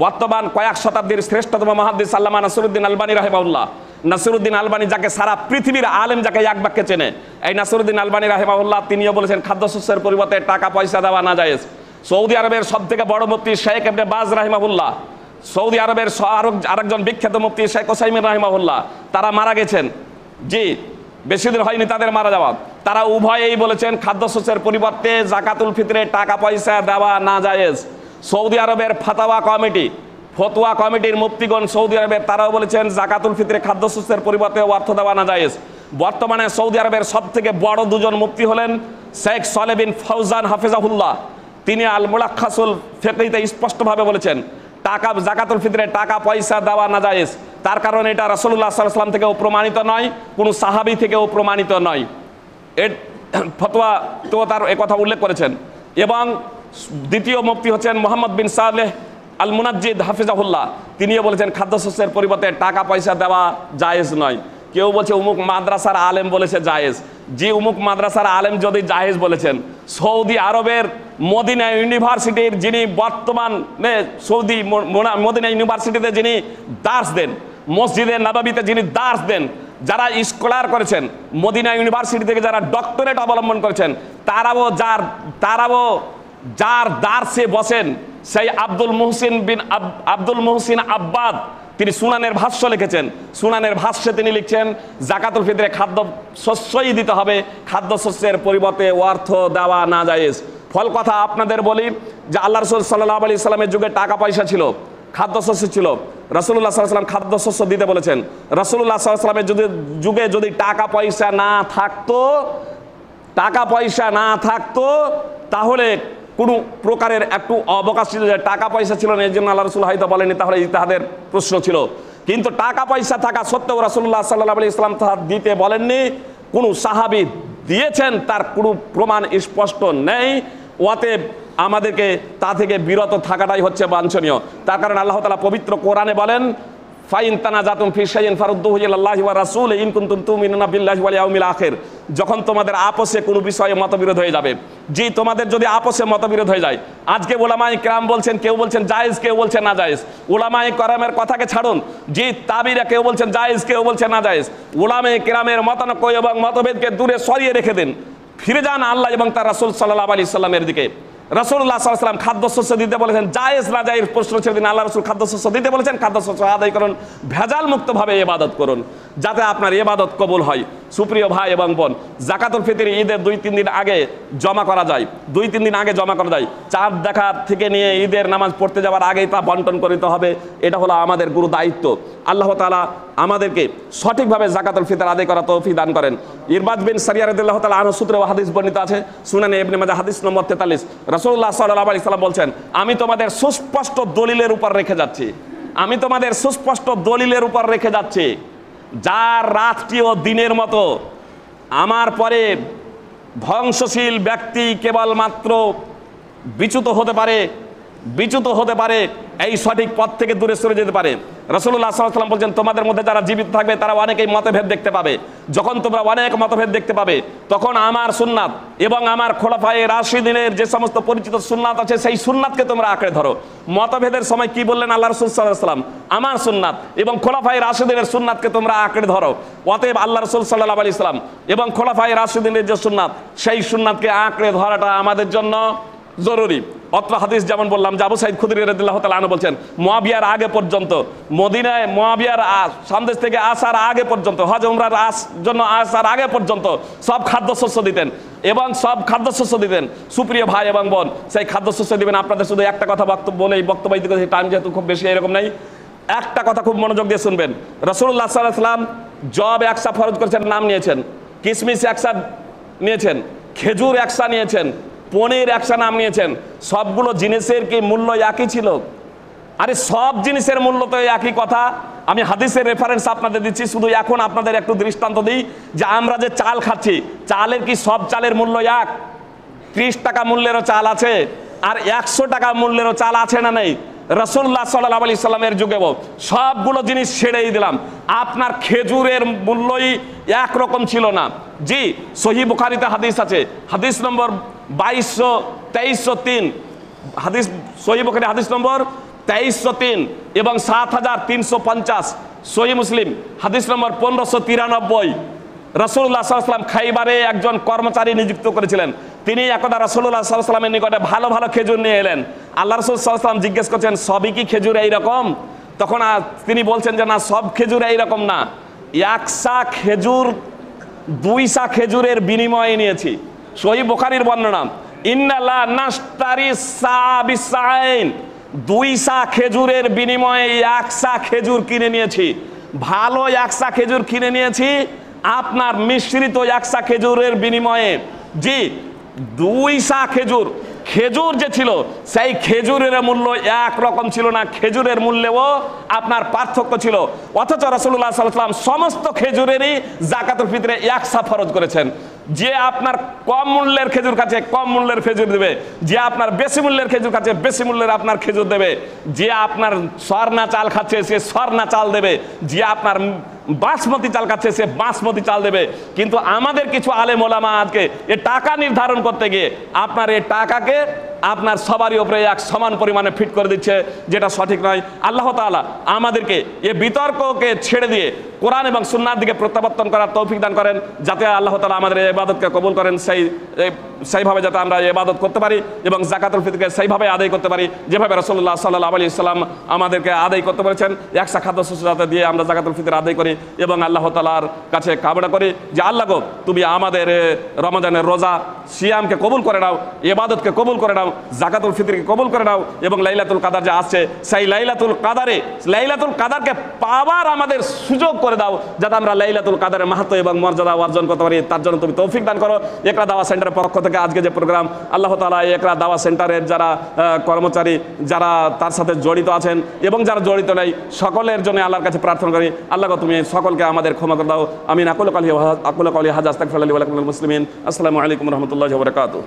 বর্তমান কয়েক শতাব্দীর শ্রেষ্ঠতম মুহাদ্দিস আল্লামা নাসিরউদ্দিন আলবানী রাহিমাহুল্লাহ, নাসিরউদ্দিন আলবানী যাকে সারা পৃথিবীর আলেম যাকে এক বাক্যে চেনে, এই নাসিরউদ্দিন আলবানী রাহিমাহুল্লাহ তিনিও বলেছেন খাদ্যশস্যের পরিবর্তে টাকা পয়সা দেওয়া না জায়েজ। সৌদি আরবের সবথেকে বড় মুফতি শেখ ইবনে বাজ রাহিমাহুল্লাহ, সৌদি আরবের আরেকজন বিখ্যাত মুফতি শেখ ওসাইমিন রাহিমাহুল্লাহ, তারা মারা গেছেন। জি, বেশি দিন হয়নি তাদের মারা যাওয়া। তারা উভয়েই বলেছেন খাদ্যশস্যের পরিবর্তে জাকাতুল ফিতরে টাকা পয়সা দেওয়া না জায়েজ। সৌদি আরবের ফতোয়া কমিটির মুফতিগণ সৌদি আরবের তারাও বলেছেন জাকাতুল ফিতরে খাদ্যশস্যের পরিবর্তে অর্থ দেওয়া না জায়েজ। বর্তমানে সৌদি আরবের সবথেকে বড় দুজন মুফতি হলেন শেখ সালেহ বিন ফৌজান হাফিজাহুল্লাহ, তিনি আল মুলাক্কাসুল ফিকহিতে স্পষ্টভাবে বলেছেন জাকাতুল ফিতরে টাকা পয়সা দেওয়া না জায়েজ। তার কারণ এটা রাসূলুল্লাহ সাল্লাল্লাহু আলাইহি ওয়াসাল্লাম থেকেও প্রমাণিত নয়, কোনো সাহাবী থেকেও প্রমাণিত নয়। এর ফতোয়া তো তার কথা উল্লেখ করেছেন। এবং দ্বিতীয় মুফতি হচ্ছেন মোহাম্মদ বিন সালেহ আল মুনাজ্জিদ হাফিজাহুল্লাহ, তিনিও বলেছেন খাদ্যশস্যের পরিবর্তে টাকা পয়সা দেওয়া জায়েজ নয়। কেউ বলছে উমুক মাদ্রাসার আলেম বলেছে জায়েজ। যে উমুক মাদ্রাসার আলেম যদি জায়েজ বলেছেন, সৌদি আরবের মদিনা ইউনিভার্সিটির যিনি বর্তমানে মদিনা ইউনিভার্সিটিতে যিনি দার্স দেন, মসজিদে নববীতে যিনি দার্স দেন, যারা স্কলার করেছেন, মদিনা ইউনিভার্সিটি থেকে যারা ডক্টরেট অবলম্বন করেছেন, তারাও যার দার্সে বসেন সেই আব্দুল মুহসিন আব্বাদ, তিনি সুনানের ভাষ্য লিখেছেন। সুনানের ভাষ্যে তিনি লিখছেন জাকাতুল ফিতরে খাদ্য শস্যই দিতে হবে, খাদ্যশস্যের পরিবর্তে অর্থ দেওয়া না জায়েজ। ফল কথা আপনাদের বলি যে আল্লাহ রাসূল সাল্লাল্লাহু আলাইহি সাল্লামের যুগে টাকা পয়সা ছিল, খাদ্যশস্য ছিল। রাসূলুল্লাহ সাল্লাল্লাহু আলাইহি সাল্লাম খাদ্যশস্য দিতে বলেছেন। রাসূলুল্লাহ সাল্লাল্লাহু আলাইহি সাল্লামের যুগে যদি টাকা পয়সা না থাকতো তাহলে কোনো প্রকারের একটু অবকাশ ছিল, যে টাকা পয়সা ছিল না এই জন্য আল্লাহ রাসূল হয়তো বলেনি, তাহলে ইজতিহাদের প্রশ্ন ছিল। কিন্তু টাকা পয়সা থাকা সত্ত্বেও রাসূলুল্লাহ সাল্লাল্লাহু আলাইহি ওয়াসাল্লাম তা দিতে বলেননি, কোনো সাহাবী দিয়েছেন তার কোনো প্রমাণ স্পষ্ট নেই। অতএব আমাদেরকে তা থেকে বিরত থাকাটাই হচ্ছে বাঞ্ছনীয়। তার কারণ আল্লাহ তাআলা পবিত্র কোরআনে বলেন ফাইন তানাজাতুম ফি শাইইন ফারুদ্দুহু ইলাল্লাহি ওয়া রাসূল ইন কুনতুম তুমিনুনা বিল্লাহি ওয়াল ইয়াউমিল আখির। যখন তোমাদের আপসে কোনো বিষয়ে মতবিরোধ হয়ে যাবে, জি তোমাদের যদি আপসে মতবিরোধ হয়ে যায়, আজকে উলামায়ে কেরাম বলছেন, কেউ বলছেন জায়েজ, কেউ বলছেন না জায়েজ। উলামায়ে কেরামের কথাকে ছাড়ুন, জি তাবিরা কেউ বলছেন জায়েজ, কেউ বলছেন না জায়েজ। উলামায়ে কেরামের মতানৈক্য এবং মতভেদকে দূরে সরিয়ে রেখে দিন, ফিরে যান আল্লাহ এবং তার রাসূল সাল্লাল্লাহু আলাইহি সাল্লামের দিকে। রাসূলুল্লাহ সাল্লাল্লাহু আলাইহি ওয়াসাল্লাম খাদ্যশস্য দিতে বলেছেন, জায়েজ না জায়েজ প্রশ্ন ছেড়ে দিন। আল্লাহ রাসূল খাদ্যশস্য দিতে বলেছেন, খাদ্যশস্য আদায় করুন, ভেজাল মুক্তভাবে ইবাদত করুন, যাতে আপনার ইবাদত কবুল হয়। সুপ্রিয় ভাই এবং বোন, জাকাতুল ফিতর ঈদের 2-3 দিন আগে জমা করা যায়, 2-3 দিন আগে জমা করা যায়। চাঁদ দেখা থেকে নিয়ে ঈদের নামাজ পড়তে যাওয়ার আগেই তা বন্টন করতে হবে, এটা হলো আমাদের গুরু দায়িত্ব। আল্লাহ তাআলা আমাদেরকে সঠিকভাবে জাকাতুল ফিতর আদায় করা তৌফিক দান করেন। ইরবাদ বিন সারিয়া রাদিয়াল্লাহু তাআলা আনহু সূত্রে হাদিস বর্ণিত আছে, সুনানে ইবনে মাজাহ হাদিস নম্বর 43। রাসূলুল্লাহ সাল্লাল্লাহু আলাইহি সাল্লাম বলছেন, আমি তোমাদের সুস্পষ্ট দলিলের উপর রেখে যাচ্ছি, যার রাতটিও দিনের মতো। আমার পরে ধ্বংসশীল ব্যক্তি কেবলমাত্র বিচ্যুত হতে পারে, এই সঠিক পথ থেকে দূরে সরে যেতে পারে। রাসূলুল্লাহ সাল্লাল্লাহু আলাইহি ওয়াসাল্লাম বলেন, তোমাদের মধ্যে যারা জীবিত থাকবে তারা অনেকেই মতভেদ দেখতে পাবে। যখন তোমরা অনেক মতভেদ দেখতে পাবে, তখন আমার সুন্নাত এবং আমার খোলাফায়ে রাশিদিনের যে সমস্ত পরিচিত সুন্নাত আছে, সেই সুন্নাতকে তোমরা আঁকড়ে ধরো। মতভেদের সময় কি বললেন আল্লাহ রাসূল সাল্লাল্লাহু আলাইহি ওয়াসাল্লাম? আমার সুন্নাত এবং খোলাফায়ে রাশিদিনের সুন্নাতকে তোমরা আঁকড়ে ধরো। অতএব আল্লাহ রাসূল সাল্লাল্লাহু আলাইহি ওয়াসাল্লাম এবং খোলাফায়ে রাশিদিনের যে সুন্নাত, সেই সুন্নাতকে আঁকড়ে ধরাটা আমাদের জন্য জরুরি। অত্র হাদিস যেমন বললাম যে আবু সাঈদ খুদরি রাদিয়াল্লাহু তাআলা আনহু বলছেন, মুআবিয়ার আগে পর্যন্ত, মদিনায় মুআবিয়ার সন্দেশ থেকে আসার আগে পর্যন্ত, হজ উমরার জন্য আসার আগে পর্যন্ত সব খাদ্যশস্য দিতেন এবং সব খাদ্যশস্য দিতেন। সুপ্রিয় ভাই এবং বোন, সেই খাদ্যশস্য দিবেন। আপনাদের শুধু একটা কথা বক্তব্য দিতে, টাইম যেহেতু খুব বেশি এরকম নেই, একটা কথা খুব মনোযোগ দিয়ে শুনবেন। রাসূলুল্লাহ সাল্লাল্লাহু আলাইহি ওয়াসাল্লাম জব একসা ফরজ করেছেন, নাম নিয়েছেন, কিশমিশ একসা নিয়েছেন, খেজুর একসা নিয়েছেন, পনির একসা নাম নিয়েছেন। সবগুলো জিনিসের কি মূল্য একই ছিল? আরে সব জিনিসের মূল্য তো একই কথা। আমি হাদিসের রেফারেন্স আপনাদের দিচ্ছি, শুধু এখন আপনাদের একটু দৃষ্টান্ত দিই যে আমরা যে চাল খাচ্ছি, চালের কি সব চালের মূল্য এক? 30 টাকা মূল্যেরও চাল আছে, আর 100 টাকা মূল্যেরও চাল আছে না নেই? রাসূলুল্লাহ সাল্লাল্লাহু আলাইহি সাল্লামের যুগেও সবগুলো জিনিস ছেড়েই দিলাম। আপনার খেজুরের মূল্যই একরকম ছিল না। জি, সহিহ বুখারীতে হাদিস আছে, হাদিস নম্বর 2223-23, হাদিস সহিহ বুখারী হাদিস নম্বর 2303 এবং 7350, সহি মুসলিম হাদিস নম্বর 1593। রাসূলুল্লাহ সাল্লাল্লাহু আলাইহি ওয়াসাল্লাম খাইবারে একজন কর্মচারী নিযুক্ত করেছিলেন। তিনি একদা রাসূলুল্লাহ সাল্লাল্লাহু আলাইহি ওয়াসাল্লামের নিকটে ভালো ভালো খেজুর নিয়ে এলেন। আল্লাহ রাসূল সাল্লাল্লাহু আলাইহি ওয়াসাল্লাম জিজ্ঞেস করছেন, সবই কি খেজুর এইরকম? তখন তিনি বলছেন যে না, সব খেজুর এইরকম না, 1 খেজুর 2 খেজুরের বিনিময়ে নিয়েছি। সহি বুখারীর বর্ণনা, ইন্না লা নাশতারি সাবিসাইন, 2 খেজুরের বিনিময়ে 1 খেজুর কিনে নিয়েছি। ভালো 1 খেজুর কিনে নিয়েছি, আপনার মিশ্রিত 1 খেজুরের বিনিময়ে। জি, 2 খেজুর, খেজুর যে ছিল সেই খেজুরের মূল্য একরকম ছিল না, খেজুরের মূল্যেও আপনার পার্থক্য ছিল। অথচ রাসূলুল্লাহ সাল্লাল্লাহু আলাইহি ওয়াসাল্লাম সমস্ত খেজুরেরই যাকাতুল ফিতরে 1 ফরজ করেছেন। যে আপনার কম মূল্যের খেজুর খাচ্ছে কম মূল্যের খেজুর দেবে, যে আপনার বেশি মূল্যের খেজুর খাচ্ছে বেশি মূল্যের আপনার খেজুর দেবে, যে আপনার স্বর্ণা চাল খাচ্ছে সে স্বর্ণা চাল দেবে, যে আপনার বাসমতি চাল খাচ্ছে সে বাসমতি চাল দেবে। কিন্তু আমাদের কিছু আলেম ওলামা আজকে এ টাকা নির্ধারণ করতে গিয়ে আপনার এই টাকাকে আপনার সবারই উপরে এক সমান পরিমাণে ফিট করে দিচ্ছে, যেটা সঠিক নয়। আল্লাহ তাআলা আমাদেরকে এ বিতর্ককে ছেড়ে দিয়ে কোরআন এবং সুন্নাহর দিকে প্রত্যাবর্তন করার তৌফিক দান করেন, যাতে আল্লাহ তাআলা আমাদের এই ইবাদতকে কবুল করেন, সেইভাবে যাতে আমরা এই ইবাদত করতে পারি এবং যাকাতুল ফিতরকে সেইভাবে আদায় করতে পারি যেভাবে রাসূলুল্লাহ সাল্লাল্লাহু আলাইহি ওয়াসাল্লাম আমাদেরকে আদায় করতে বলেছেন। 1 খাদ্যশস্য যাতে দিয়ে আমরা যাকাতুল ফিতর আদায় করি এবং আল্লাহ তাআলার কাছে কামনা করি যে আল্লাহ গো, তুমি আমাদের রমজানের রোজা সিয়ামকে কবুল করে নাও, ইবাদতকে কবুল করে নাও, যাকাতুল ফিতরকে কবুল করে নাও এবং লাইলাতুল কাদার যে আসছে সেই লাইলাতুল কাদারকে পাওয়ার আমাদের সুযোগ করে দাও, যাতে আমরা লাইলাতুল কাদারের মাহাত্ম্য এবং মর্যাদা অর্জন করতে পারি। তার জন্য তুমি তৌফিক দান করো। ইকরা দাওয়া সেন্টারের পক্ষ থেকে আজকে যে প্রোগ্রাম, আল্লাহ তাআলা ইকরা দাওয়া সেন্টারের যারা কর্মচারী, যারা তার সাথে জড়িত আছেন এবং যারা জড়িত নেই, সকলের জন্য আল্লাহর কাছে প্রার্থনা করি, আল্লাহ গো, তুমি সকলকে আমাদের ক্ষমা করে দাও। আমিন। আকুলু কাওলি হাযা, আস্তাগফিরুল্লাহ লি ওয়া লাকুম ওয়ালিল মুসলিমিন। আসসালামু আলাইকুম ওয়া রাহমাতুল্লাহি ওয়া বারাকাতুহু।